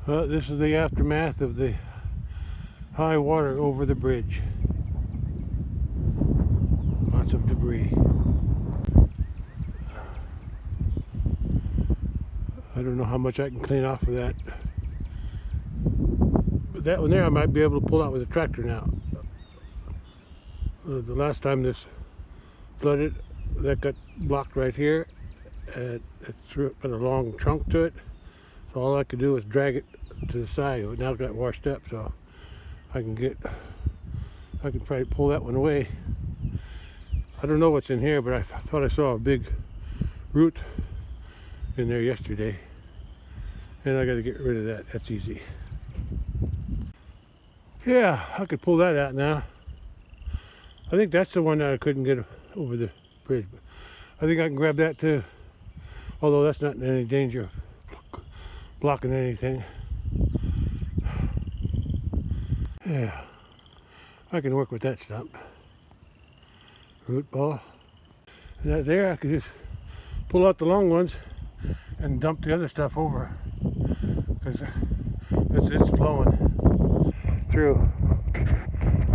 This is the aftermath of the high water over the bridge. Lots of debris. I don't know how much I can clean off of that. But that one there I might be able to pull out with a tractor now. The last time this flooded, that got blocked right here. And it's got a long trunk to it. So all I could do was drag it to the side. It now got washed up, so I can probably pull that one away. I don't know what's in here, but I thought I saw a big root in there yesterday, and I got to get rid of that. That's easy. Yeah, I could pull that out now. I think that's the one that I couldn't get over the bridge, but I think I can grab that too, although that's not in any danger of blocking anything. Yeah, I can work with that stump. Root ball. And that there, I could just pull out the long ones and dump the other stuff over, because it's flowing through.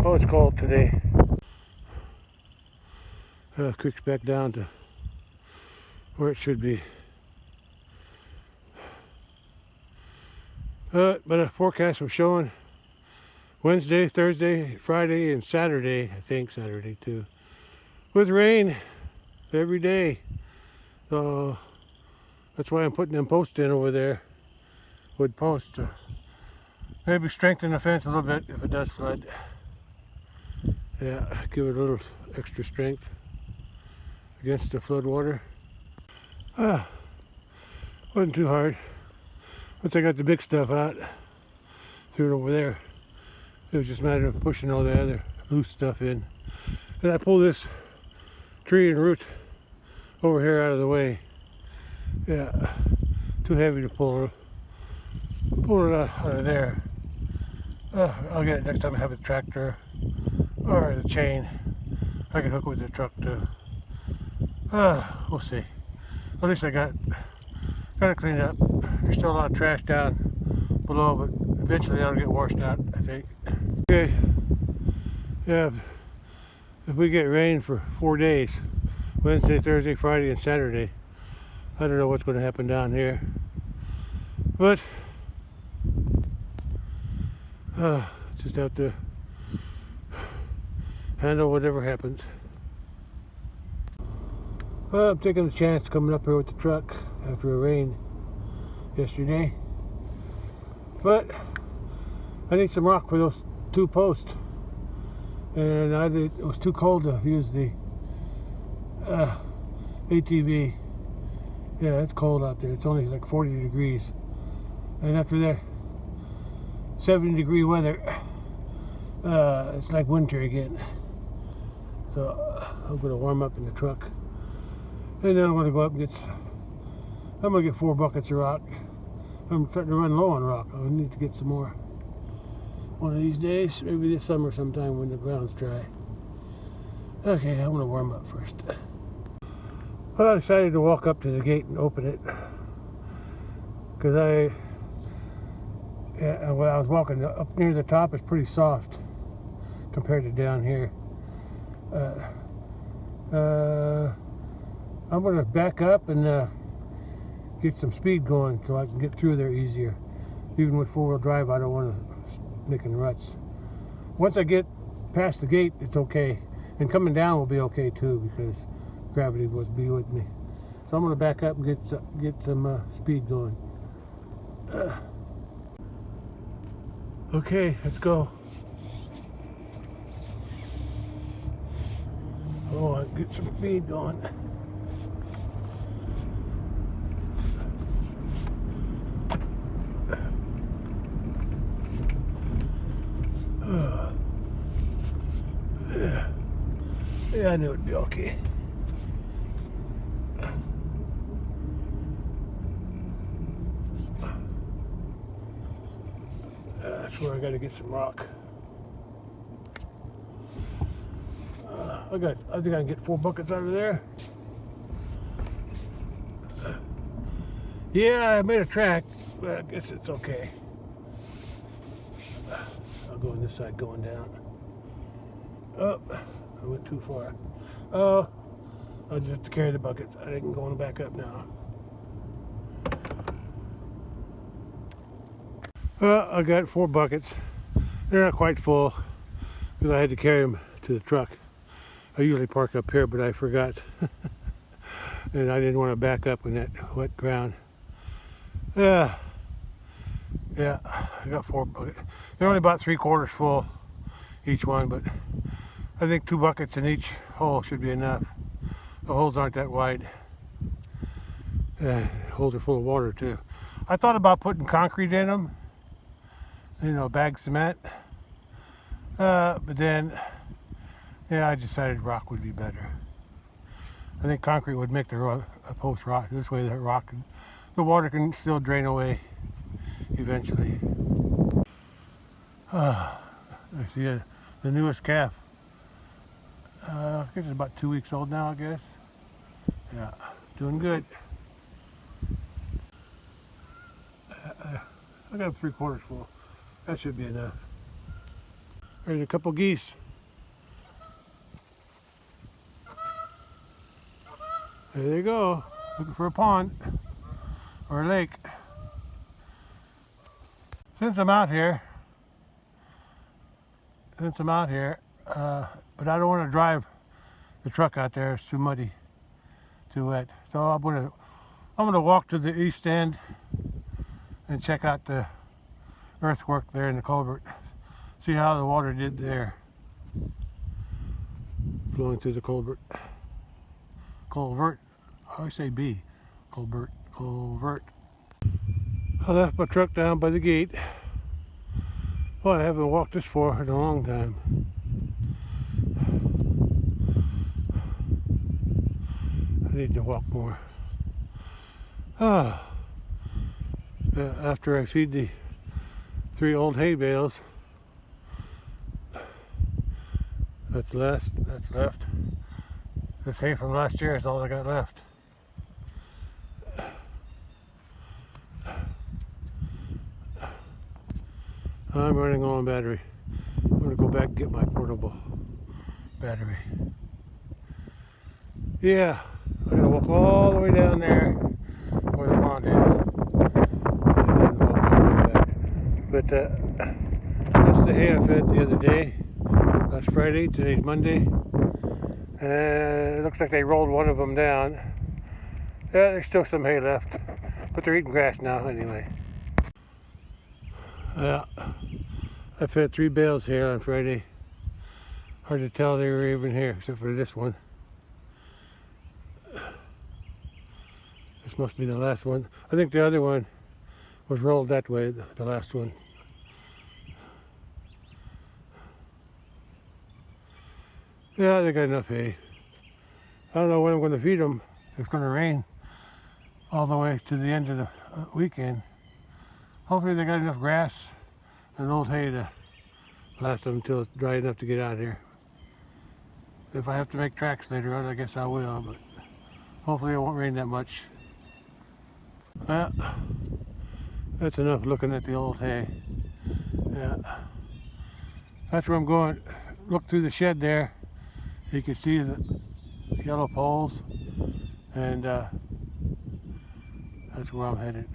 Oh, it's cold today. Creek's back down to where it should be. But a forecast was showing Wednesday, Thursday, Friday, and Saturday. I think Saturday too, with rain every day. So that's why I'm putting them posts in over there, wood posts, to maybe strengthen the fence a little bit if it does flood. Yeah, give it a little extra strength against the flood water. Wasn't too hard. Once I got the big stuff out, threw it over there. It was just a matter of pushing all the other loose stuff in. And I pulled this tree and root over here out of the way. Yeah, too heavy to pull it out of there. I'll get it next time I have a tractor or the chain. I can hook it with the truck too. We'll see. At least I got it cleaned up. There's still a lot of trash down below, but eventually that'll get washed out, I think. Okay. Yeah, if we get rain for 4 days, Wednesday, Thursday, Friday, and Saturday, I don't know what's going to happen down here. But just have to handle whatever happens. Well, I'm taking a chance coming up here with the truck after a rain yesterday. But I need some rock for those 2 posts. And it was too cold to use the ATV. Yeah, it's cold out there. It's only like 40 degrees. And after that 70-degree weather, it's like winter again. So I'm going to warm up in the truck. And then I'm going to go up and I'm going to get 4 buckets of rock. I'm starting to run low on rock. I need to get some more one of these days, maybe this summer sometime when the ground's dry. Okay, I'm going to warm up first. Well, I decided to walk up to the gate and open it, because when I was walking up near the top, it's pretty soft compared to down here. I'm going to back up and get some speed going so I can get through there easier. Even with 4-wheel drive, I don't want to make ruts. Once I get past the gate, it's okay. And coming down will be okay too, because gravity will be with me. So I'm going to back up and get some speed going. Okay, let's go. Oh, I'll get some speed going. Yeah, I knew it'd be okay. That's where I got to get some rock. I think I can get 4 buckets out of there. Yeah, I made a track, but I guess it's okay. go on this side going down. Oh, I went too far. Oh, I just have to carry the buckets. I can go on back up now. Well, I got 4 buckets. They're not quite full because I had to carry them to the truck. I usually park up here, but I forgot. And I didn't want to back up in that wet ground. Yeah, I got 4 buckets. They're only about 3/4 full each one, but I think 2 buckets in each hole should be enough. The holes aren't that wide. Holes are full of water too. I thought about putting concrete in them, you know, bag cement, but then, yeah, I decided rock would be better. I think concrete would make the post rot. This way, the water can still drain away eventually. I see the newest calf. I guess it's about 2 weeks old now, I guess. Yeah, doing good. I got 3/4 full. That should be enough. There's a couple geese. There they go, looking for a pond or a lake. Since I'm out here, but I don't want to drive the truck out there. It's too muddy, too wet. So I'm gonna walk to the east end and check out the earthwork there in the culvert. See how the water did there, flowing through the culvert. Culvert. I always say B. Culvert. Culvert. I left my truck down by the gate. Well, I haven't walked this far in a long time. I need to walk more. After I feed the 3 old hay bales, that's left. This hay from last year is all I got left. I'm running low on battery. I'm going to go back and get my portable battery. Yeah, I'm going to walk all the way down there where the pond is. And then walk all the way back. But that's the hay I fed the other day. Last Friday, today's Monday. And it looks like they rolled one of them down. Yeah, there's still some hay left. But they're eating grass now anyway. Yeah, I fed 3 bales here on Friday. Hard to tell they were even here, except for this one. This must be the last one. I think the other one was rolled that way, the last one. Yeah, they got enough hay. I don't know when I'm going to feed them. It's going to rain all the way to the end of the weekend. Hopefully they got enough grass and old hay to last them until it's dry enough to get out of here. If I have to make tracks later on, I guess I will, but hopefully it won't rain that much. Well, that's enough looking at the old hay. Yeah, that's where I'm going. Look through the shed there. You can see the yellow poles, and that's where I'm headed.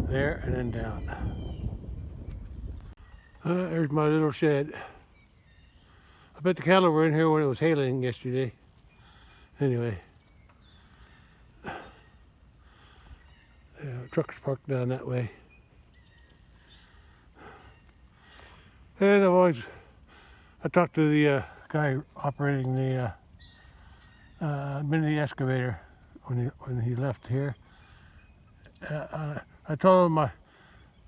There and then down. There's my little shed. I bet the cattle were in here when it was hailing yesterday. Anyway. Yeah, truck's parked down that way. And I talked to the guy operating the mini excavator when he left here. I told him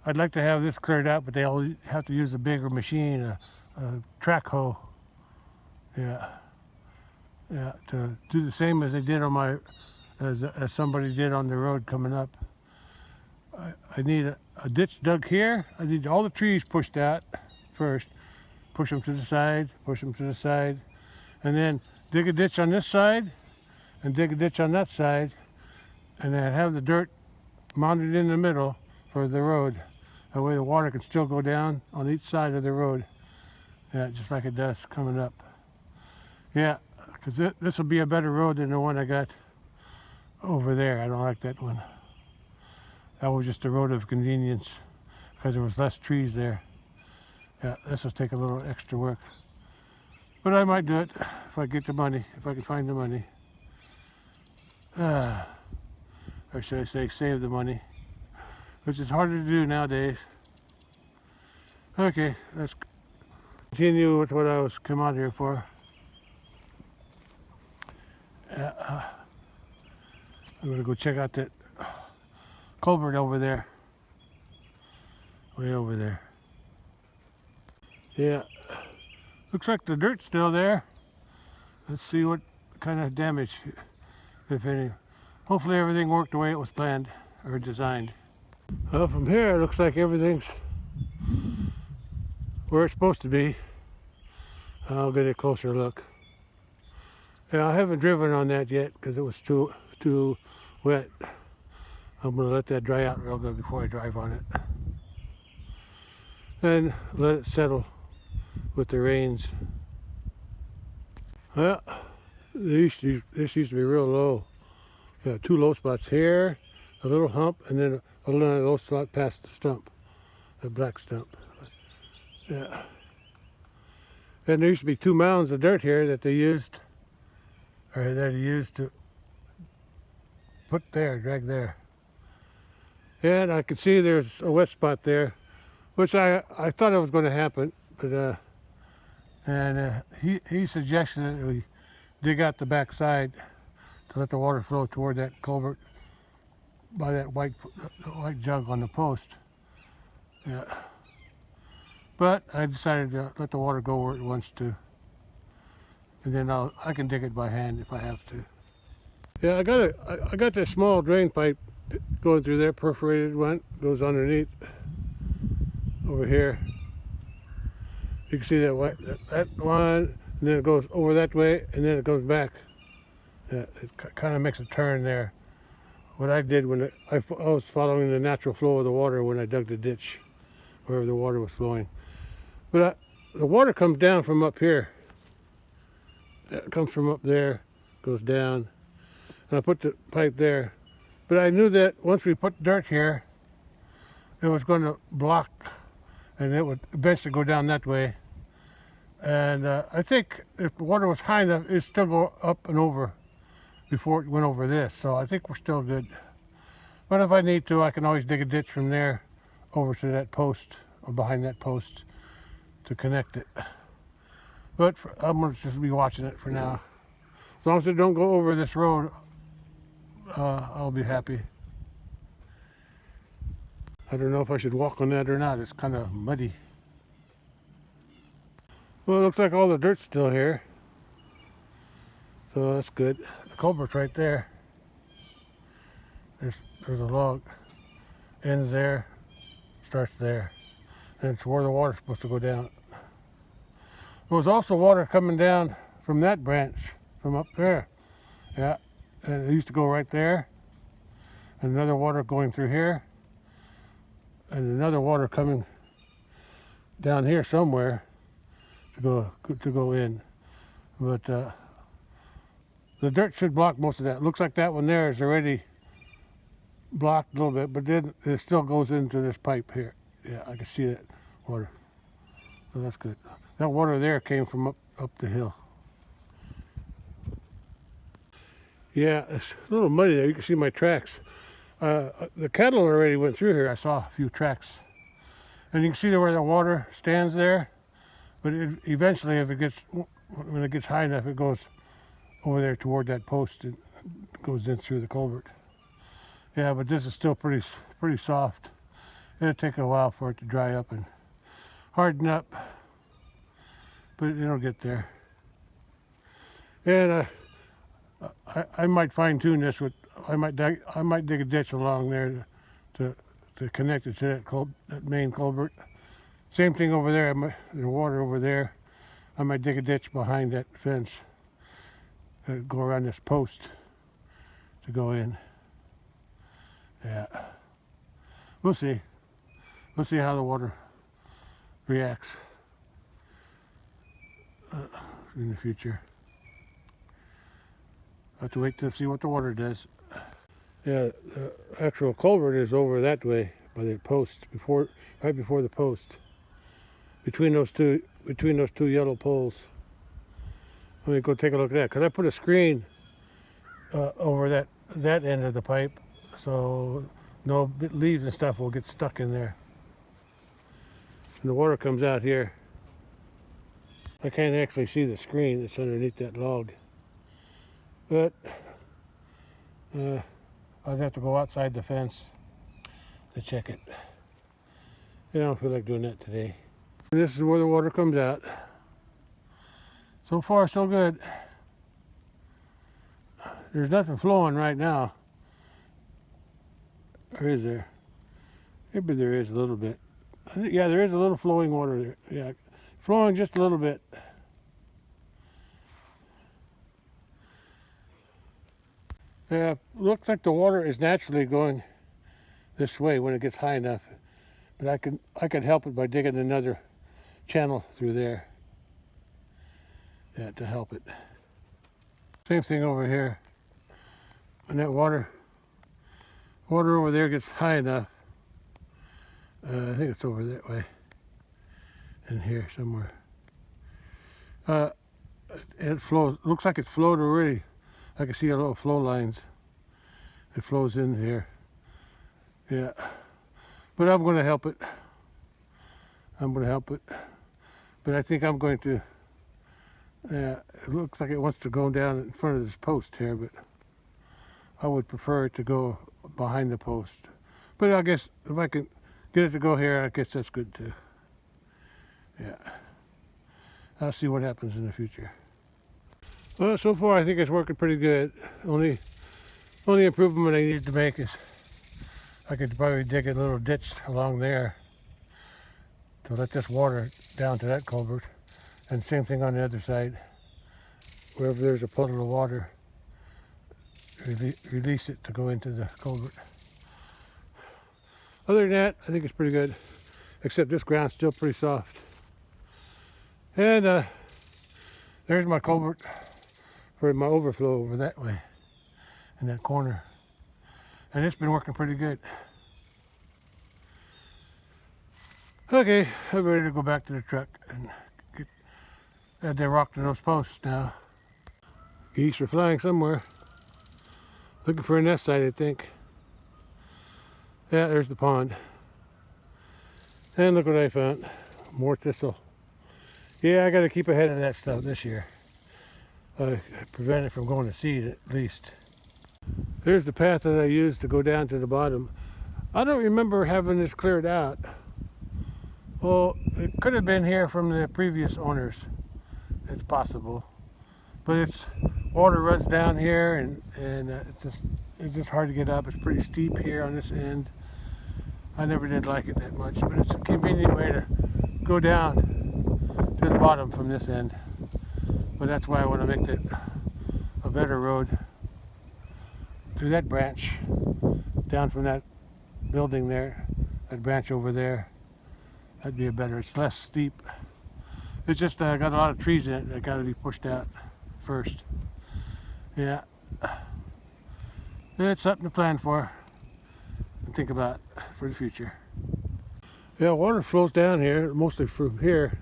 I'd like to have this cleared out, but they all have to use a bigger machine, a track hoe. Yeah, to do the same as they did on as somebody did on the road coming up. I need a ditch dug here. I need all the trees pushed out first. Push them to the side, push them to the side, and then dig a ditch on this side and dig a ditch on that side, and then have the dirt mounted in the middle for the road. That way the water can still go down on each side of the road. Yeah, just like it does coming up. Yeah, because this will be a better road than the one I got over there. I don't like that one. That was just a road of convenience because there was less trees there. Yeah, this will take a little extra work. But I might do it if I get the money, if I can find the money. Or should I say save the money, which is harder to do nowadays. Okay, let's continue with what I was come out here for. I'm gonna go check out that culvert over there. Way over there. Yeah, looks like the dirt's still there. Let's see what kind of damage, if any. Hopefully everything worked the way it was planned or designed. Well, from here it looks like everything's where it's supposed to be. I'll get a closer look. Yeah, I haven't driven on that yet because it was too wet. I'm going to let that dry out real good before I drive on it. And let it settle with the rains. Well, this used to be real low. Yeah, two low spots here, a little hump, and then a little low spot past the stump, the black stump. Yeah. And there used to be 2 mounds of dirt here that they used, or that he used to put there, drag there. And I could see there's a wet spot there, which I thought it was going to happen, but he suggested that we dig out the back side to let the water flow toward that culvert by that white jug on the post. Yeah. But I decided to let the water go where it wants to, and then I can dig it by hand if I have to. Yeah, I got this small drain pipe going through there, perforated one, goes underneath over here. You can see that one, and then it goes over that way, and then it goes back. Yeah, it kind of makes a turn there. What I did when I was following the natural flow of the water when I dug the ditch, wherever the water was flowing. But the water comes down from up here. It comes from up there, goes down, and I put the pipe there. But I knew that once we put dirt here, it was going to block, and it would eventually go down that way. And I think if the water was high enough, it'd still go up and over before it went over this. So I think we're still good. But if I need to, I can always dig a ditch from there over to that post, or behind that post, to connect it. But I'm going to just be watching it for now. As long as it don't go over this road, I'll be happy. I don't know if I should walk on that or not. It's kind of muddy. Well, it looks like all the dirt's still here, so that's good. The culvert's right there. There's a log. Ends there, starts there. And it's where the water's supposed to go down. There was also water coming down from that branch, from up there. Yeah, and it used to go right there. And another water going through here. And another water coming down here somewhere to go in. But the dirt should block most of that. Looks like that one there is already blocked a little bit, but then it still goes into this pipe here. Yeah, I can see that water. So that's good. That water there came from up the hill. Yeah, it's a little muddy there. You can see my tracks. The cattle already went through here. I saw a few tracks. And you can see where the water stands there. But eventually, when it gets high enough, it goes over there toward that post. It goes in through the culvert. Yeah, but this is still pretty soft. It'll take a while for it to dry up and harden up, but it'll get there. And I might fine tune this with. I might dig a ditch along there to connect it to that main culvert. Same thing over there. There's water over there. I might dig a ditch behind that fence. Go around this post to go in. Yeah, we'll see. Let's see how the water reacts in the future. I have to wait to see what the water does. Yeah, the actual culvert is over that way by the post, right before the post, between those two yellow poles. Let me go take a look at that, because I put a screen over that end of the pipe, so no leaves and stuff will get stuck in there. And the water comes out here. I can't actually see the screen that's underneath that log, but I'd have to go outside the fence to check it. I don't feel like doing that today. This is where the water comes out. So far, so good. There's nothing flowing right now. Or is there? Maybe there is a little bit. Yeah, there is a little flowing water there. Yeah, flowing just a little bit. Yeah, looks like the water is naturally going this way when it gets high enough. But I could help it by digging another channel through there. Yeah, to help it. Same thing over here. When that water over there gets high enough, I think it's over that way, in here somewhere. It flows. Looks like it's flowed already. I can see a little flow lines. It flows in here. Yeah, but I'm going to help it. But I think I'm going to. It looks like it wants to go down in front of this post here, but I would prefer it to go behind the post. But I guess if I can get it to go here, I guess that's good too. Yeah. I'll see what happens in the future. Well, so far I think it's working pretty good. Only improvement I need to make is I could probably dig a little ditch along there to let this water down to that culvert. And same thing on the other side. Wherever there's a puddle of water, release it to go into the culvert. Other than that, I think it's pretty good. Except this ground's still pretty soft. And there's my culvert for my overflow over that way, in that corner. And it's been working pretty good. Okay, I'm ready to go back to the truck and add that rock to those posts now. Geese are flying somewhere. Looking for a nest site, I think. Yeah, there's the pond. And look what I found. More thistle. Yeah, I got to keep ahead of that stuff this year. Prevent it from going to seed at least. There's the path that I used to go down to the bottom. I don't remember having this cleared out. Well, it could have been here from the previous owners. It's possible. But it's water runs down here, and it's just hard to get up. It's pretty steep here on this end. I never did like it that much, but it's a convenient way to go down to the bottom from this end. But that's why I want to make it a better road through that branch, down from that building there, that branch over there. That'd be it's less steep. It's just got a lot of trees in it that got to be pushed out first. Yeah, it's something to plan for and think about for the future. Yeah, water flows down here, mostly from here.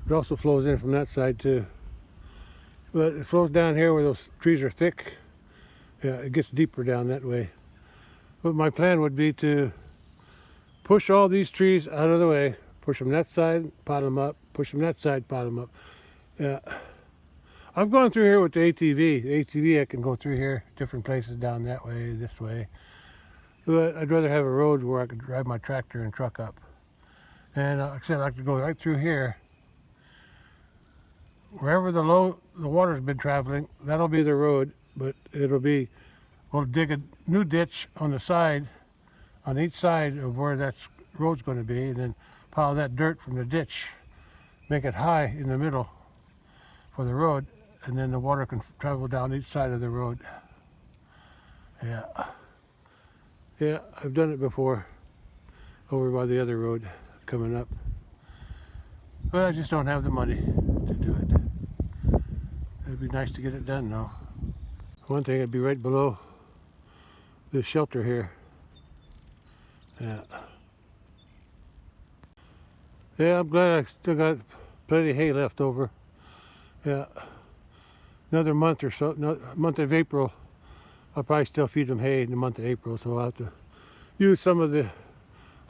It also flows in from that side too. But it flows down here where those trees are thick. Yeah, it gets deeper down that way. But my plan would be to push all these trees out of the way, push them that side, pot them up, push them that side, pot them up. Yeah. I've gone through here with the ATV. The ATV, I can go through here, different places down that way, this way. But I'd rather have a road where I could drive my tractor and truck up. And like I said, I could go right through here. Wherever the water's been traveling, that'll be the road, but we'll dig a new ditch on the side, on each side of where that road's going to be, and then pile that dirt from the ditch, make it high in the middle for the road, and then the water can travel down each side of the road. Yeah, I've done it before. over by the other road coming up. But I just don't have the money to do it. It'd be nice to get it done though. One thing, it'd be right below this shelter here. Yeah. Yeah, I'm glad I still got plenty of hay left over. Yeah. Another month or so, month of April, I'll probably still feed them hay in the month of April, so I'll have to use some of the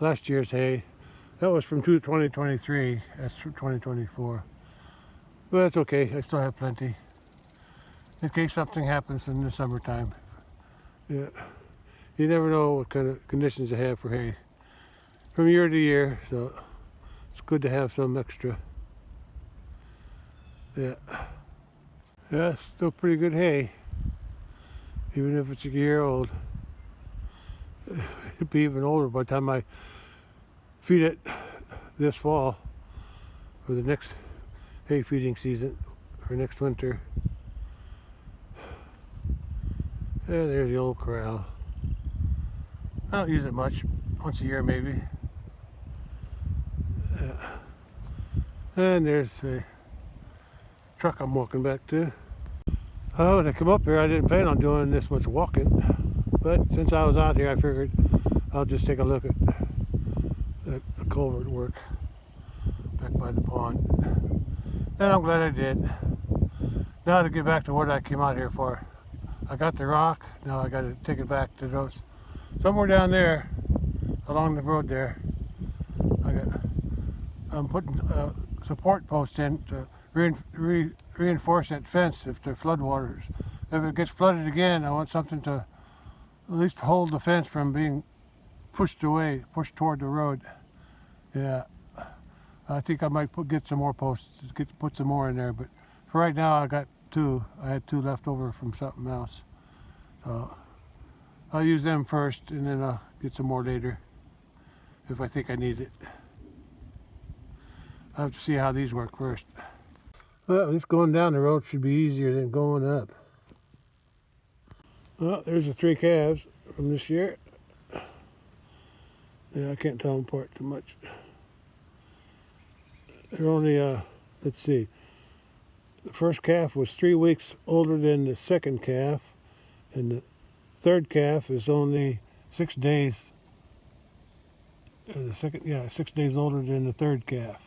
last year's hay. That was from 2023, that's from 2024. But that's okay, I still have plenty. In case something happens in the summertime. Yeah. You never know what kind of conditions they have for hay from year to year, so it's good to have some extra. Yeah. Yeah, still pretty good hay, even if it's a year old. It'd be even older by the time I feed it this fall for the next hay feeding season, or next winter. Yeah, there's the old corral. I don't use it much, once a year maybe. And there's the truck I'm walking back to. Oh, when I come up here, I didn't plan on doing this much walking, but since I was out here, I figured I'll just take a look at the culvert work back by the pond. And I'm glad I did. Now to get back to what I came out here for. I got the rock, now I got to take it back to those, somewhere down there, along the road there. I'm putting a support post in to reinforce that fence if the floodwaters. If it gets flooded again, I want something to at least hold the fence from being pushed away, pushed toward the road. Yeah, I think I might get some more posts, put some more in there, but for right now I got two. I had two left over from something else. So I'll use them first and then I'll get some more later if I think I need it. I have to see how these work first. Well, at least going down the road should be easier than going up. Well, there's the 3 calves from this year. Yeah, I can't tell them apart too much. They're only, let's see, the first calf was 3 weeks older than the second calf, and the third calf is only 6 days. The second, yeah, 6 days older than the third calf.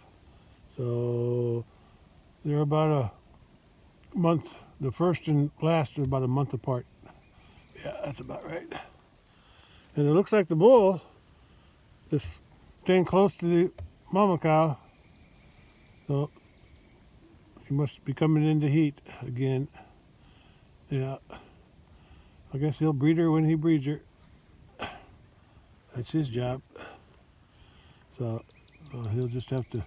So they're about a month. The first and last are about a month apart. Yeah, that's about right. And it looks like the bull is staying close to the mama cow. So he must be coming into heat again. Yeah. I guess he'll breed her when he breeds her. That's his job. So he'll just have to,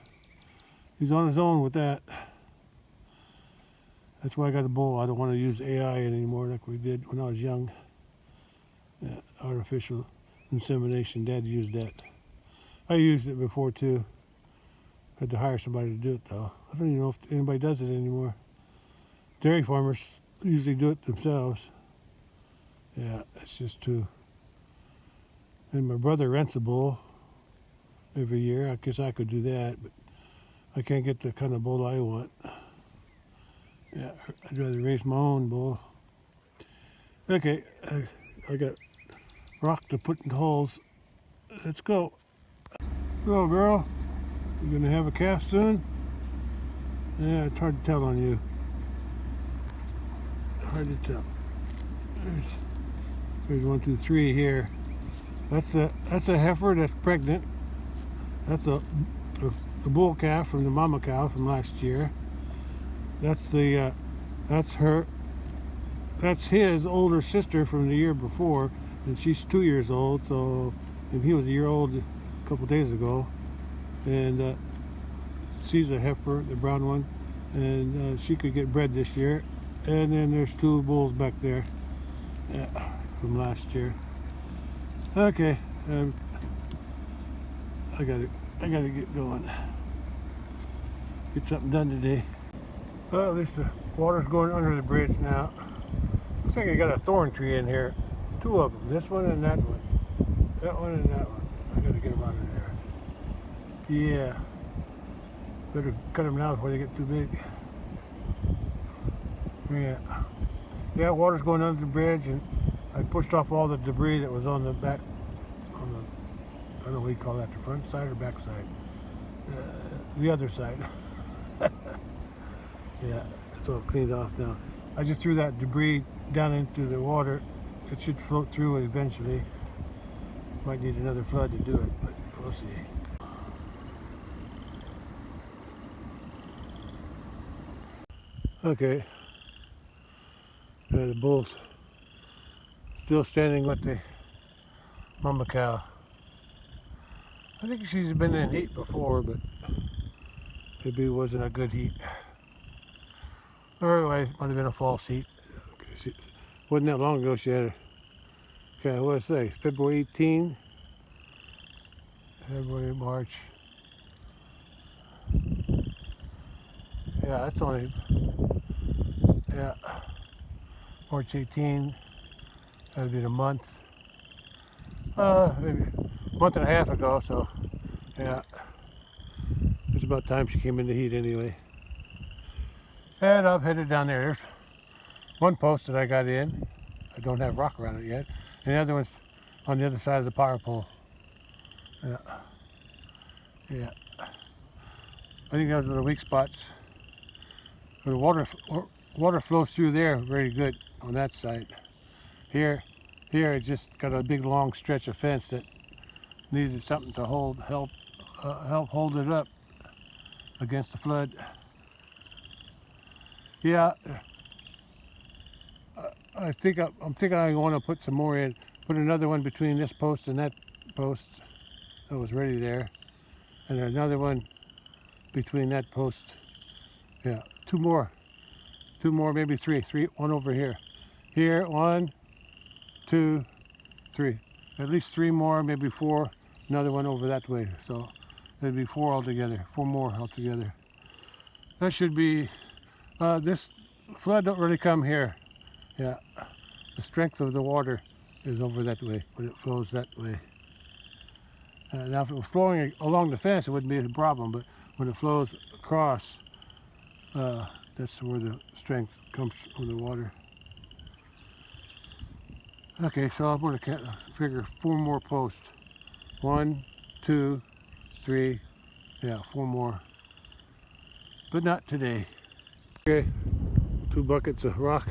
he's on his own with that. That's why I got a bull. I don't want to use AI anymore like we did when I was young. Yeah, artificial insemination. Dad used that. I used it before too. Had to hire somebody to do it though. I don't even know if anybody does it anymore. Dairy farmers usually do it themselves. Yeah, it's just too. And my brother rents a bull every year. I guess I could do that, but I can't get the kind of bull I want. Yeah, I'd rather raise my own bull. Okay, I got rock to put in the holes. Let's go. Go, girl. You gonna have a calf soon? Yeah, it's hard to tell on you. Hard to tell. There's 1, 2, 3 here. That's a heifer that's pregnant. That's the bull calf from the mama cow from last year. That's the that's his older sister from the year before, and she's 2 years old. So, and he was a year old a couple days ago, and she's a heifer, the brown one, and she could get bred this year. And then there's 2 bulls back there, yeah, from last year. Okay, I gotta get going. Get something done today. Well, at least the water's going under the bridge now. Looks like I got a thorn tree in here. 2 of them. This one and that one. That one and that one. I gotta get them out of there. Yeah. Better cut them now before they get too big. Yeah. Yeah, water's going under the bridge, and I pushed off all the debris that was on the back, on the, I don't know what you call that, the front side or back side? The other side. Yeah, it's all cleaned off now. I just threw that debris down into the water. It should float through it eventually. Might need another flood to do it, but we'll see. Okay. The bull's still standing with the mama cow. I think she's been in heat before, but maybe it wasn't a good heat. Or anyway, it might have been a false heat. Wasn't that long ago she had her, okay, what did I say, February 18, February, March. Yeah, that's only, yeah, March 18, that would be a month. Maybe a month and a half ago, so yeah. It's about time she came into heat anyway. And I've headed down there. There's one post that I got in. I don't have rock around it yet. And the other one's on the other side of the power pole. Yeah. Yeah. I think those are the weak spots. The water flows through there very good on that side. Here it just got a big long stretch of fence that needed something to help hold it up against the flood. Yeah, I'm thinking I want to put some more in. Put another one between this post and that post that was ready there, and another one between that post. Yeah, two more, maybe three. One over here. Here, 1, 2, 3. At least 3 more, maybe 4. Another one over that way. So there'd be 4 altogether. 4 more altogether. That should be. This flood don't really come here. Yeah, the strength of the water is over that way when it flows that way. Now if it was flowing along the fence, it wouldn't be a problem, but when it flows across, that's where the strength comes from the water. Okay, so I'm going to figure 4 more posts. 1, 2, 3, yeah, 4 more. But not today. Okay, 2 buckets of rock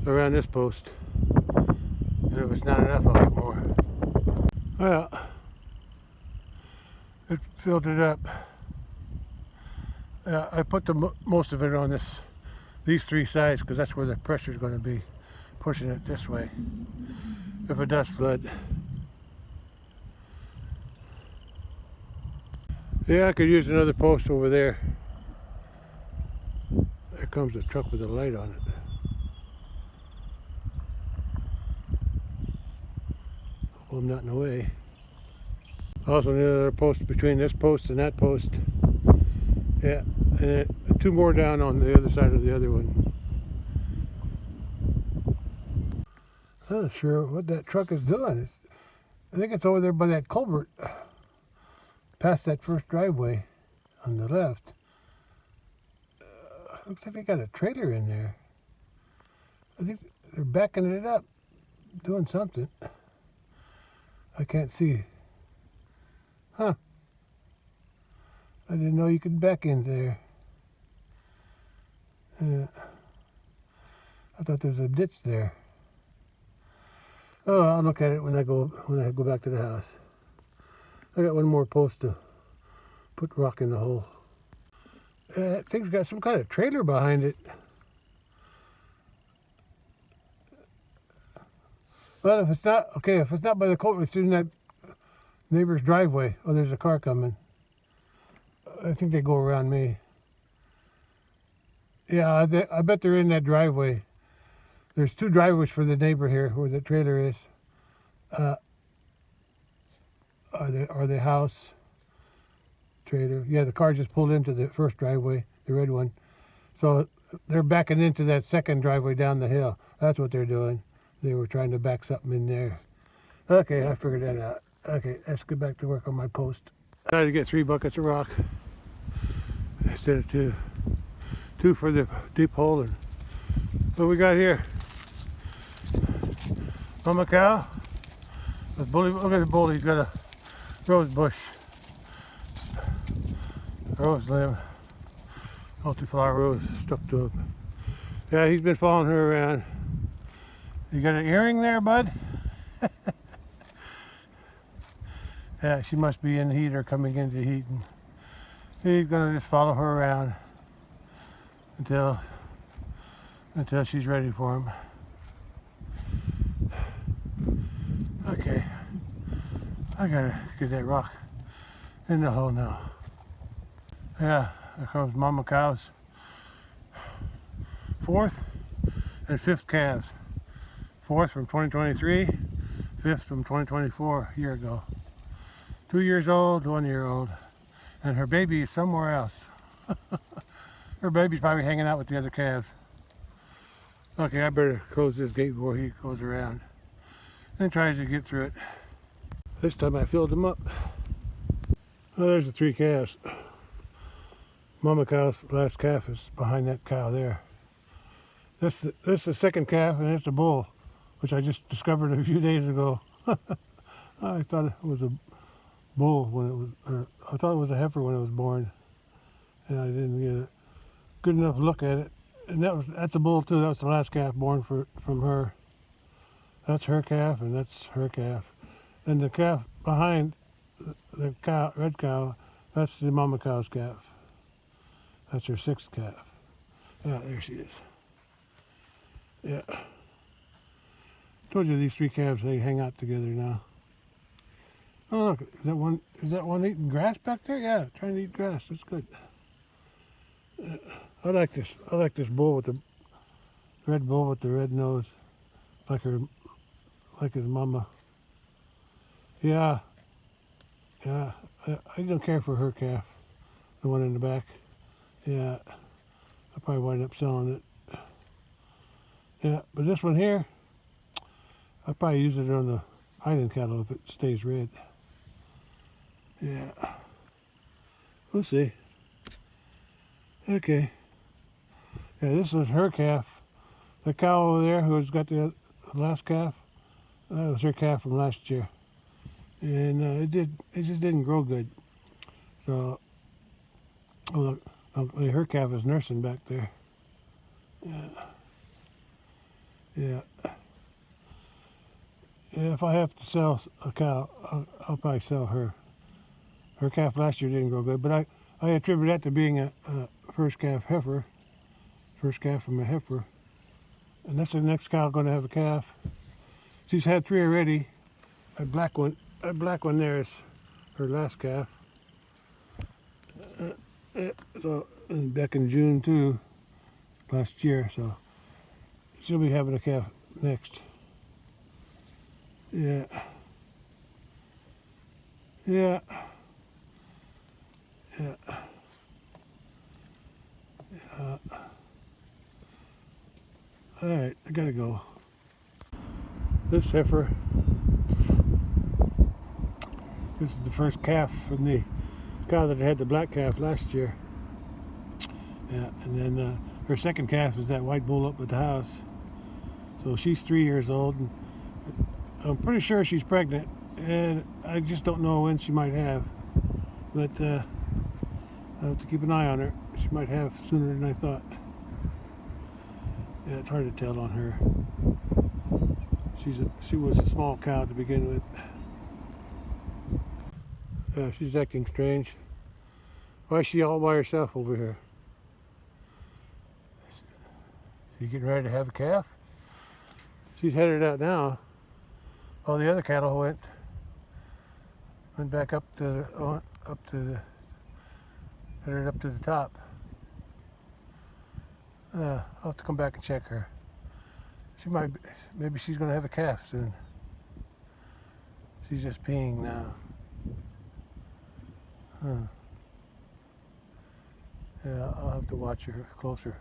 around this post. And if it's not enough, I'll get more. Well, it filled it up. I put most of it on these 3 sides because that's where the pressure is going to be, pushing it this way if it does flood. Yeah, I could use another post over there. There comes a truck with a light on it. Hope I'm not in the way. Also need another post between this post and that post. Yeah, and 2 more down on the other side of the other one. I'm not sure what that truck is doing. I think it's over there by that culvert, past that first driveway on the left. Looks like they got a trailer in there. I think they're backing it up, doing something. I can't see. Huh. I didn't know you could back in there. I thought there was a ditch there. Oh, I'll look at it when I go back to the house. I got one more post to put rock in the hole. That thing's got some kind of trailer behind it. Well, if it's not by the culvert, it's in that neighbor's driveway. Oh, there's a car coming. I think they go around me. Yeah, I bet they're in that driveway. There's 2 driveways for the neighbor here where the trailer is. Or the house trailer. Yeah, the car just pulled into the first driveway, the red one. So they're backing into that second driveway down the hill. That's what they're doing. They were trying to back something in there. Okay, I figured that out. Okay, let's get back to work on my post. I tried to get 3 buckets of rock instead of 2. 2 for the deep hole. And what we got here? Mama cow. With bully, look at the bull. He's got a rose bush, rose limb, multi-flower rose stuck to him. Yeah, he's been following her around. You got an earring there, bud? Yeah, she must be in heat or coming into heat. And he's gonna just follow her around until she's ready for him. Okay, I gotta get that rock in the hole now. Yeah, there comes Mama Cow's 4th and 5th calves. 4th from 2023, 5th from 2024, a year ago. 2 years old, 1 year old. And her baby is somewhere else. Her baby's probably hanging out with the other calves. Okay, I better close this gate before he goes around and tries to get through it. This time I filled them up. Oh, there's the 3 calves. Mama cow's last calf is behind that cow there. This is the 2nd calf, and it's a bull, which I just discovered a few days ago. I thought it was a bull when it was, or I thought it was a heifer when it was born, and I didn't get a good enough look at it. And that's a bull too. That was the last calf born from her. That's her calf, and that's her calf. And the calf behind the cow, red cow, that's the mama cow's calf. That's her 6th calf. Yeah, there she is. Yeah. Told you these 3 calves, they hang out together now. Oh look, is that one eating grass back there? Yeah, trying to eat grass. That's good. I like this bull with the red bull with the red nose, like his mama. Yeah, yeah. I don't care for her calf, the one in the back. Yeah, I'll probably wind up selling it. Yeah, but this one here, I'll probably use it on the hiding cattle if it stays red. Yeah, we'll see. Okay. Yeah, this is her calf. The cow over there who's got the last calf, that was her calf from last year. And it just didn't grow good. So, oh, look, her calf is nursing back there. Yeah. Yeah. Yeah, if I have to sell a cow, I'll probably sell her. Her calf last year didn't grow good, but I attribute that to being a first calf heifer. First calf from a heifer. And that's the next cow going to have a calf. She's had 3 already. That black one there is her last calf. So back in June too, last year. So she'll be having a calf next. Yeah. Yeah. Yeah. All right, I gotta go. This heifer, this is the first calf from the cow that had the black calf last year. Yeah, and then her 2nd calf is that white bull up at the house. So she's 3 years old, and I'm pretty sure she's pregnant, and I just don't know when she might have. But I have to keep an eye on her. She might have sooner than I thought. Yeah, it's hard to tell on her. She was a small cow to begin with. Yeah, she's acting strange. Why is she all by herself over here? She getting ready to have a calf? She's headed out now. All the other cattle went back headed up to the top. I'll have to come back and check her. Maybe she's going to have a calf soon. She's just peeing now. Huh. Yeah, I'll have to watch her closer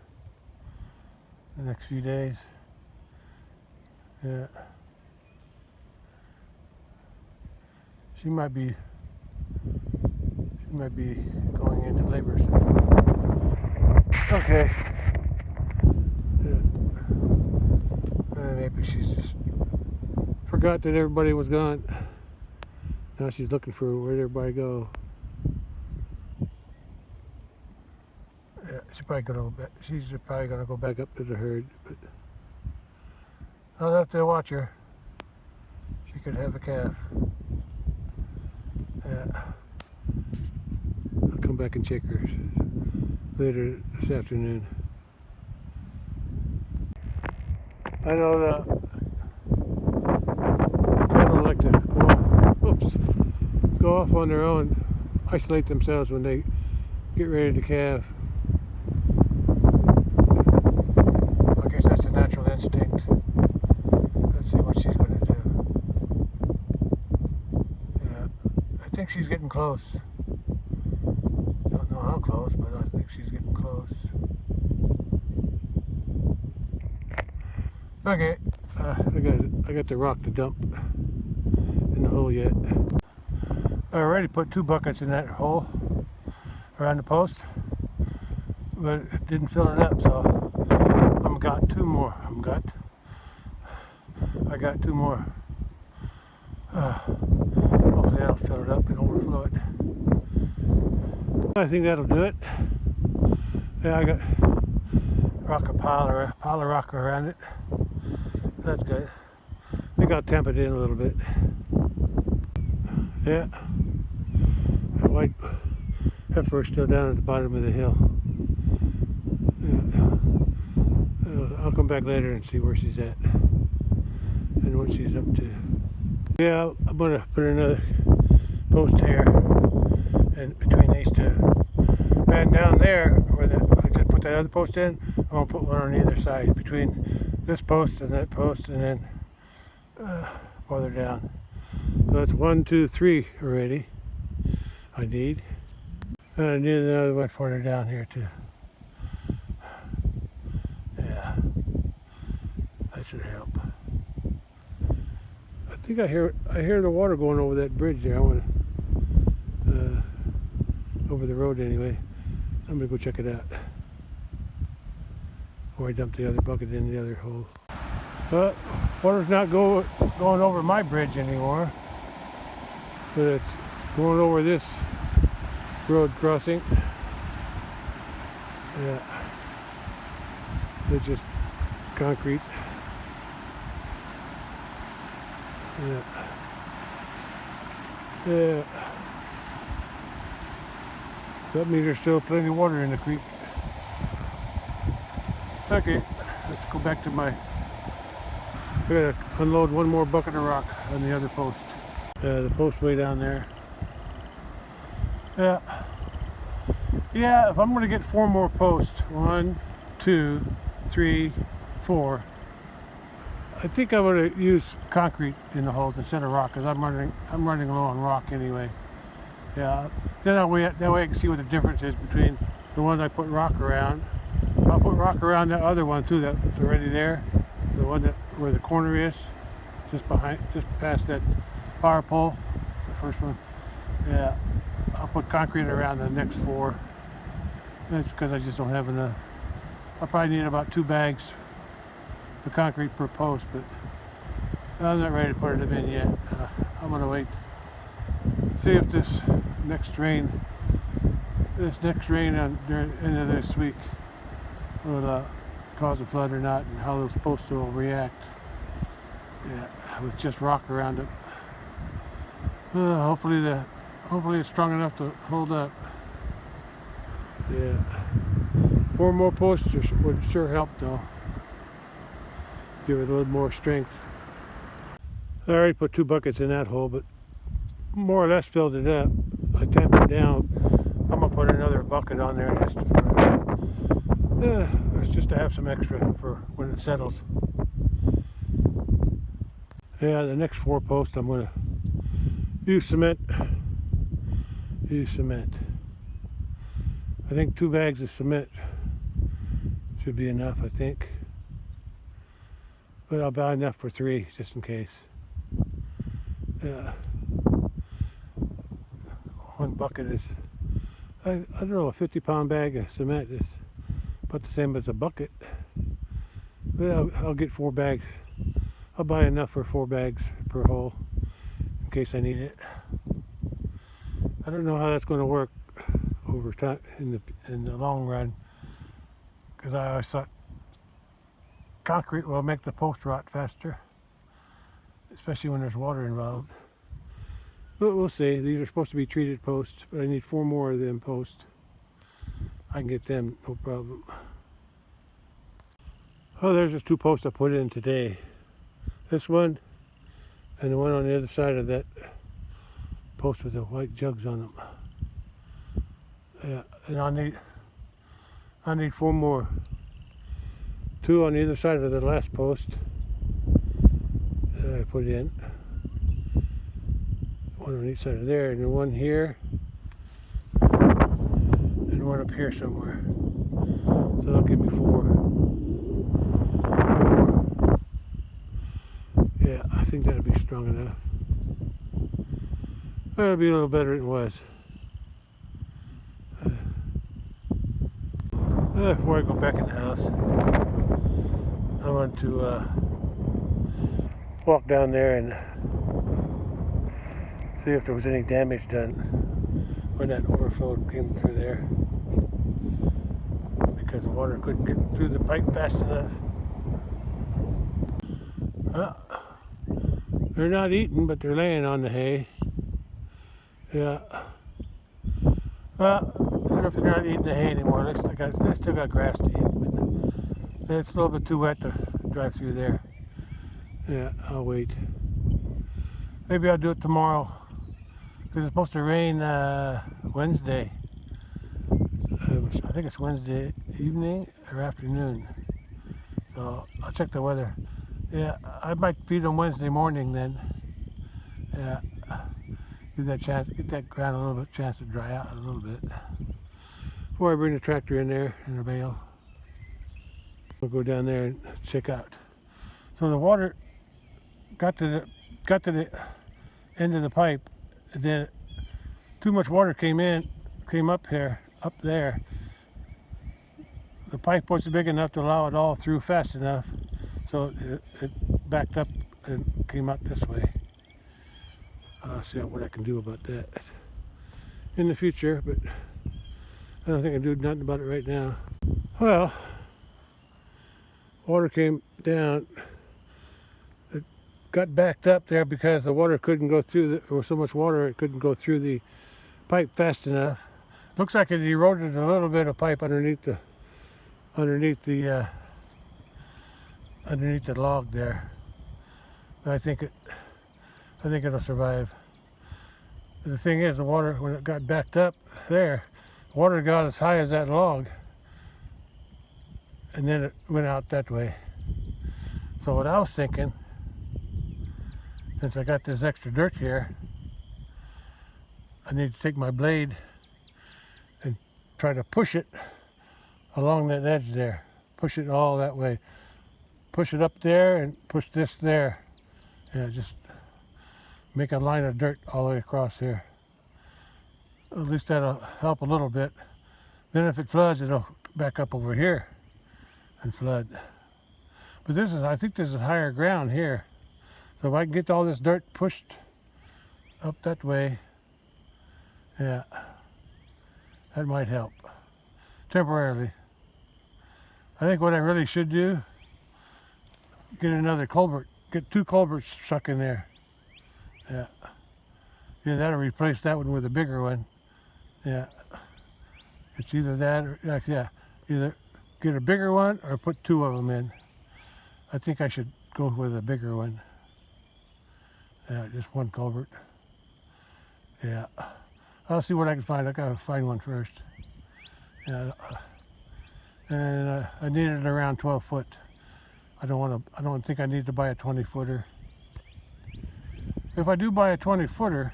the next few days. Yeah. She might be might be going into labor soon. Okay. Maybe she's just forgot that everybody was gone. Now she's looking for where'd everybody go. Yeah, she's probably gonna go back up to the herd, but I'll have to watch her. She could have a calf. Yeah. I'll come back and check her later this afternoon. I know the cattle like to go off on their own, isolate themselves when they get ready to calve. I guess that's a natural instinct. Let's see what she's going to do. Yeah, I think she's getting close. Don't know how close, but I think she's getting close. Okay, I got the rock to dump in the hole yet. I already put 2 buckets in that hole around the post, but it didn't fill it up, so I've got 2 more. I got 2 more. Hopefully that'll fill it up and overflow it. I think that'll do it. Yeah, I got a pile of rock around it. That's good. I think I'll temp it in a little bit. Yeah. That white heifer is still down at the bottom of the hill. Yeah. I'll come back later and see where she's at and what she's up to. Yeah, I'm gonna put another post here and between these 2. And down there, where I just put that other post in, I'm gonna put one on either side between this post and that post, and then farther down. So that's 1, 2, 3 already. I need. And I need another one farther down here too. Yeah, that should help. I think I hear the water going over that bridge there. I want to over the road anyway. I'm gonna go check it out. Or I dump the other bucket in the other hole. But water's not going over my bridge anymore, but it's going over this road crossing. Yeah, it's just concrete. Yeah. Yeah. That means there's still plenty of water in the creek. Okay, let's go back to my... I gotta unload 1 more bucket of rock on the other post. The post way down there. Yeah. Yeah, if I'm gonna get 4 more posts, 1, 2, 3, 4, I think I'm gonna use concrete in the holes instead of rock, because I'm running low on rock anyway. Yeah. Then that way I can see what the difference is between the one I put rock around. I'll put rock around that other one too that's already there. The one where the corner is, just past that power pole, the first one. Yeah, I'll put concrete around the next 4. That's because I just don't have enough. I probably need about 2 bags of concrete per post, but I'm not ready to put them in yet. I'm gonna wait, see if this next rain on the end of this week will cause a flood or not, and how those posts will react. Yeah, with just rock around it. Hopefully it's strong enough to hold up. Yeah. 4 more posts would sure help though. Give it a little more strength. I already put 2 buckets in that hole, but more or less filled it up. I tamped it down. I'm gonna put another bucket on there just to have some extra for when it settles. Yeah, the next 4 posts I'm gonna use cement. I think 2 bags of cement should be enough, I think. But I'll buy enough for 3 just in case. Yeah. 1 bucket is I don't know, a 50-pound bag of cement is about the same as a bucket. But I'll get 4 bags. I'll buy enough for 4 bags per hole in case I need it. I don't know how that's going to work over time in the long run, because I always thought concrete will make the post rot faster, especially when there's water involved. But we'll see. These are supposed to be treated posts, but I need 4 more of them posts. I can get them, no problem. Oh, there's just 2 posts I put in today. This one and the one on the other side of that post with the white jugs on them. Yeah, and I need 4 more. 2 on either side of the last post that I put in. One on each side of there, and then one here, and one up here somewhere. So that'll give me 4. Yeah, I think that'll be strong enough. That'll be a little better than it was. Before I go back in the house, I want to walk down there and see if there was any damage done when that overflow came through there, because the water couldn't get through the pipe fast enough. They're not eating, but they're laying on the hay. Yeah. Well, I don't know if they're not eating the hay anymore. They still got grass to eat, but it's a little bit too wet to drive through there. Yeah, I'll wait. Maybe I'll do it tomorrow, because it's supposed to rain Wednesday. I think it's Wednesday evening or afternoon. So I'll check the weather. Yeah, I might feed them Wednesday morning then. Yeah, give that chance, get that ground a little bit chance to dry out a little bit before I bring the tractor in there in a bale. We'll go down there and check out. So the water got to the end of the pipe, and then too much water came up there. The pipe wasn't big enough to allow it all through fast enough, so it backed up and came out this way. I'll see what I can do about that in the future, but I don't think I can do nothing about it right now. Well, water came down. It got backed up there because the water couldn't go through. There was so much water it couldn't go through the pipe fast enough. Looks like it eroded a little bit of pipe underneath the log there. But I think it'll survive. The thing is, the water, when it got backed up there, the water got as high as that log, and then it went out that way. So what I was thinking, since I got this extra dirt here, I need to take my blade and try to push it along that edge there. Push it all that way. Push it up there and push this there. Yeah, just make a line of dirt all the way across here. At least that'll help a little bit. Then if it floods, it'll back up over here and flood. But I think this is higher ground here. So if I can get all this dirt pushed up that way, yeah, that might help temporarily. I think what I really should do, get another culvert, get 2 culverts stuck in there. Yeah, that'll replace that one with a bigger one. Yeah, it's either that or either get a bigger one or put 2 of them in. I think I should go with a bigger one. Yeah, just 1 culvert. Yeah, I'll see what I can find. I gotta find one first. Yeah, and I need it around 12 foot. I don't think I need to buy a 20-footer. If I do buy a 20-footer,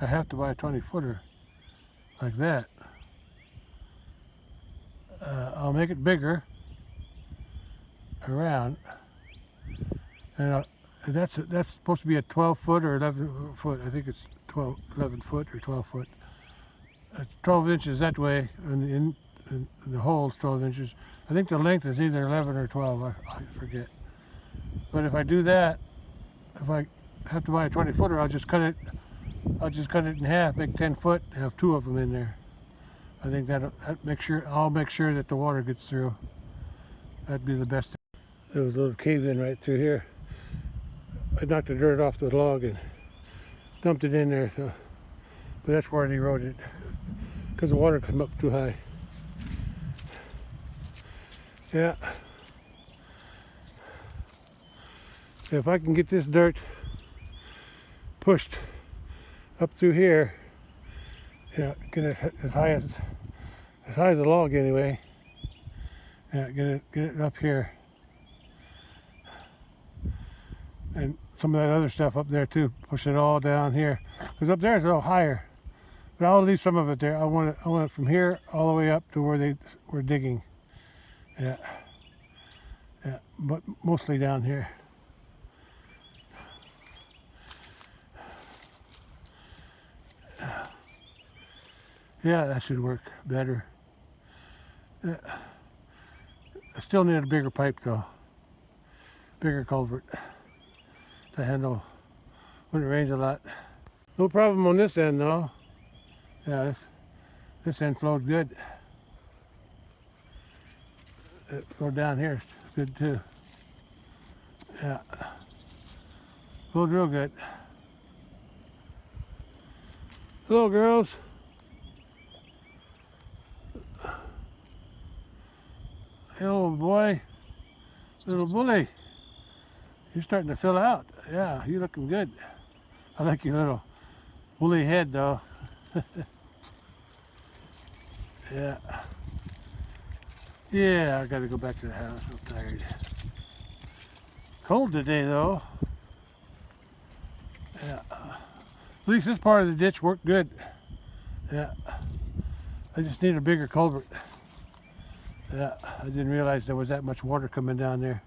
I have to buy a 20-footer like that. I'll make it bigger around, and that's supposed to be a 12 foot or 11 foot. I think it's 11 foot or 12 foot. It's 12 inches that way, and the hole's 12 inches. I think the length is either 11 or 12, I forget. But if I do that, if I have to buy a 20-footer, I'll just cut it in half, make 10 foot, have 2 of them in there. I think I'll make sure that the water gets through. That'd be the best. There was a little cave in right through here. I knocked the dirt off the log and dumped it in there, but that's where it eroded because the water came up too high. Yeah. If I can get this dirt pushed up through here, get it as high as the log anyway. Yeah, get it up here, and some of that other stuff up there too. Push it all down here, because up there is a little higher. But I'll leave some of it there. I want it from here all the way up to where they were digging. Yeah, but mostly down here. Yeah, that should work better. I still need a bigger pipe though, bigger culvert to handle when it rains a lot. No problem on this end though. Yeah, this end flowed good. It flowed down here, it's good too. Yeah, flowed real good. Hello, girls. Hello, boy. Little bully. You're starting to fill out. Yeah, you're looking good. I like your little woolly head, though. Yeah. Yeah, I gotta go back to the house. I'm tired. Cold today, though. Yeah. At least this part of the ditch worked good. Yeah. I just need a bigger culvert. Yeah, I didn't realize there was that much water coming down there.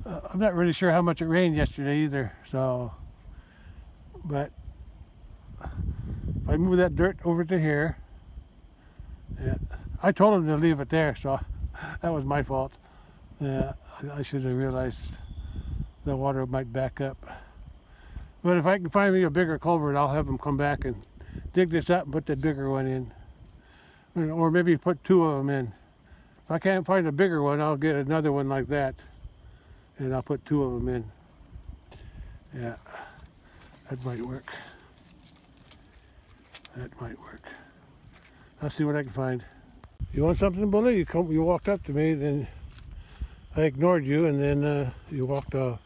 I'm not really sure how much it rained yesterday either, so, but if I move that dirt over to here, yeah, I told him to leave it there, so that was my fault. Yeah, I should have realized the water might back up. But if I can find me a bigger culvert, I'll have them come back and dig this up and put that bigger one in. Or maybe put 2 of them in. If I can't find a bigger one, I'll get another one like that, and I'll put 2 of them in. Yeah, that might work. That might work. I'll see what I can find. You want something, Bully? You walked up to me, then I ignored you, and then you walked off.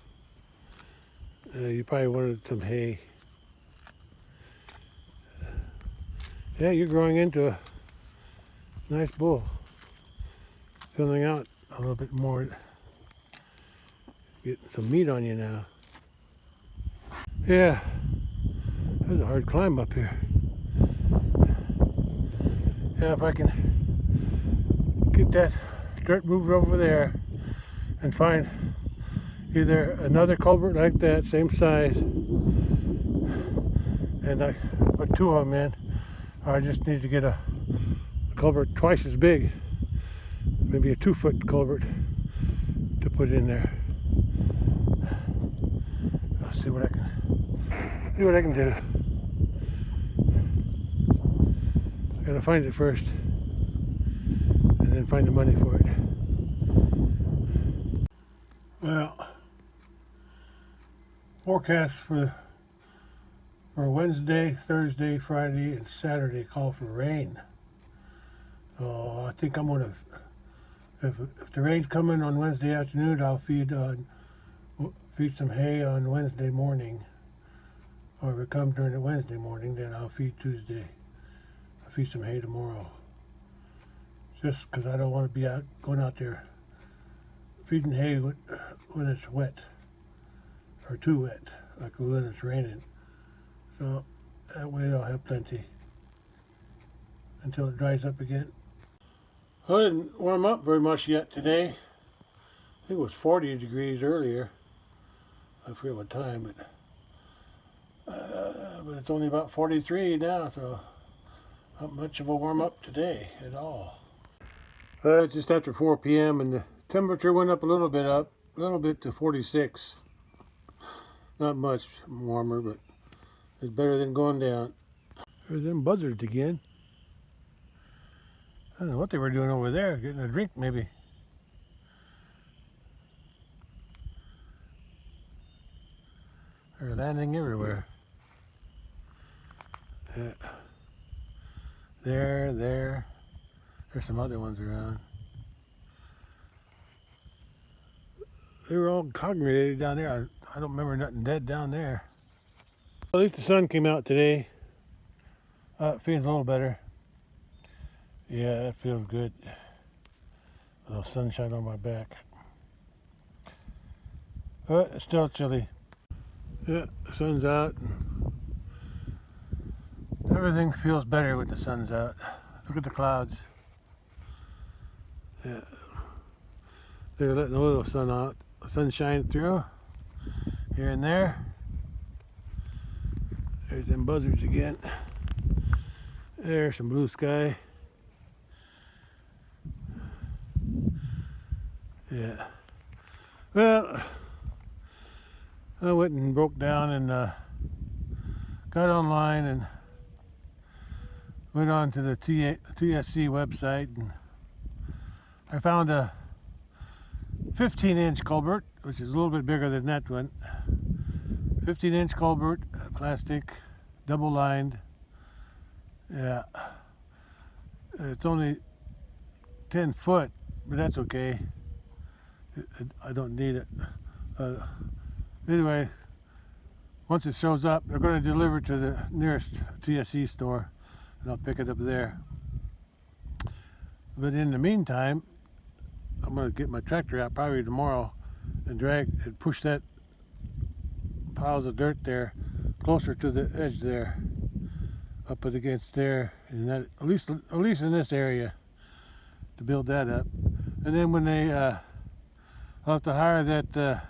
You probably wanted some hay. Yeah, you're growing into a nice bull. Filling out a little bit more. Getting some meat on you now. Yeah, that's a hard climb up here. Yeah, if I can get that dirt moved over there and find either another culvert like that, same size, and I put 2 of them in, or I just need to get a culvert twice as big, maybe a 2-foot culvert to put in there. I'll see what I can do. I gotta find it first, and then find the money for it. Well, forecast for Wednesday, Thursday, Friday, and Saturday call for rain. So I think I'm gonna, if the rain's coming on Wednesday afternoon, I'll feed some hay on Wednesday morning. Or if it comes during the Wednesday morning, then I'll feed Tuesday. I'll feed some hay tomorrow. Just because I don't want to be going out there feeding hay when it's wet, or too wet, like when it's raining. So that way I'll have plenty until it dries up again. I didn't warm up very much yet today. I think it was 40 degrees earlier. I forget what time, but it's only about 43 now, so Not much of a warm up today at all. It's just after 4 p.m. and the temperature went up a little bit to 46. Not much warmer, but it's better than going down. There's them buzzards again. I don't know what they were doing over there, getting a drink maybe. They're landing everywhere. Yeah. There. There's some other ones around. They were all congregated down there. I don't remember nothing dead down there. At least the sun came out today. It feels a little better. Yeah, it feels good. A little sunshine on my back. But it's still chilly. Yeah, the sun's out. Everything feels better when the sun's out. Look at the clouds. Yeah, they're letting a little sunshine through here and there. There's them buzzards again. There's some blue sky. Yeah. Well, I went and broke down and got online and went on to the TSC website, and I found a 15-inch culvert, which is a little bit bigger than that one. 15-inch culvert, plastic, double lined. Yeah, it's only 10 foot, but that's okay. I don't need it. Anyway, once it shows up, they're going to deliver it to the nearest TSC store, and I'll pick it up there. But in the meantime, I'm going to get my tractor out probably tomorrow and push that piles of dirt there closer to the edge there, up it against there, and that at least in this area, to build that up. And then when I'll have to hire that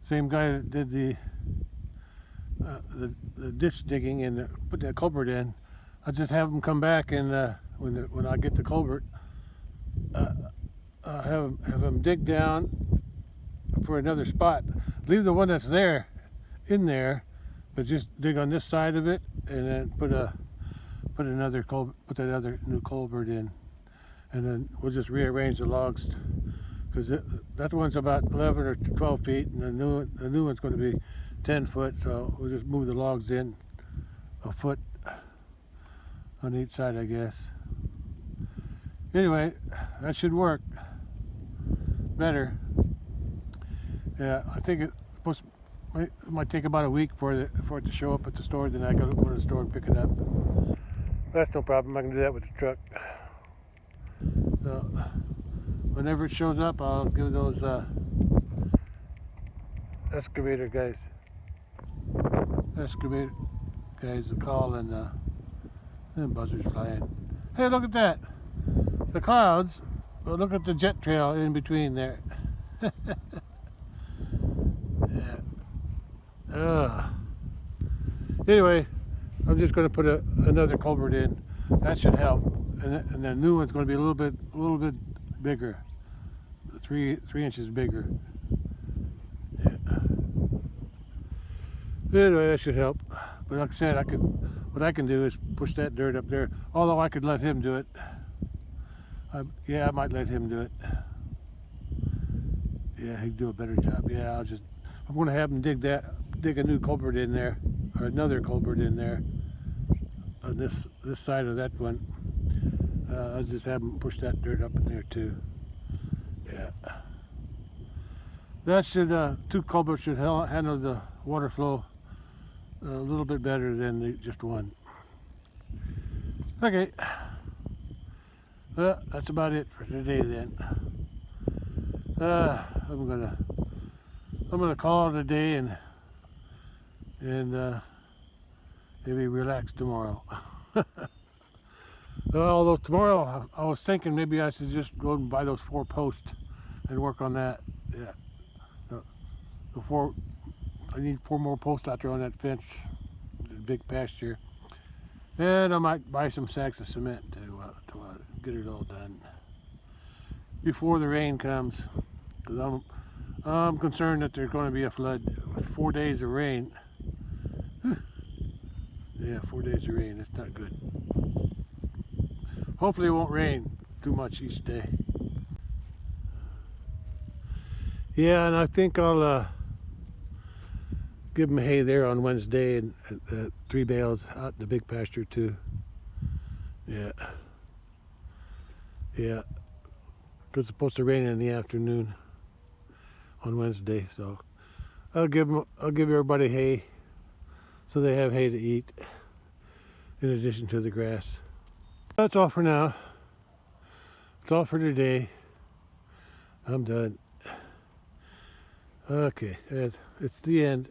same guy that did the ditch digging and put that culvert in. I'll just have him come back, and when I get the culvert, have him dig down for another spot. Leave the one that's there in there, but just dig on this side of it, and then put that other new culvert in, and then we'll just rearrange the logs, because that one's about 11 or 12 feet, and the new one's going to be 10 foot. So we'll just move the logs in a foot on each side, I guess. Anyway, that should work better. Yeah, I think it might take about a week for it to show up at the store. Then I got to go to the store and pick it up. That's no problem. I can do that with the truck. So whenever it shows up, I'll give those excavator guys a call, and buzzards flying. Hey, look at that! The clouds. Well, look at the jet trail in between there. Yeah. Anyway, I'm just going to put another culvert in. That should help, and the new one's going to be a little bit bigger, 3 inches bigger. Yeah. Anyway, that should help. But like I said, what I can do is push that dirt up there. Although I could let him do it. Yeah, I might let him do it. Yeah, he'd do a better job. Yeah, I'm going to have him dig a new culvert in there, or another culvert in there, on this side of that one. I'll just have him push that dirt up in there too. Yeah. That should, 2 culverts should handle the water flow a little bit better than just one. Okay. Well, that's about it for today then. I'm gonna call it a day and maybe relax tomorrow. Although tomorrow I was thinking maybe I should just go and buy those 4 posts and work on that. Yeah. I need 4 more posts out there on that fence, the big pasture. And I might buy some sacks of cement to get it all done before the rain comes. Because I'm concerned that there's going to be a flood with 4 days of rain. Yeah, 4 days of rain. That's not good. Hopefully it won't rain too much each day. Yeah, and I think I'll give them hay there on Wednesday, and 3 bales out in the big pasture too. Yeah. Yeah. Because it's supposed to rain in the afternoon on Wednesday, so I'll give everybody hay so they have hay to eat in addition to the grass. That's all for now. That's all for today. I'm done. Okay, it's the end.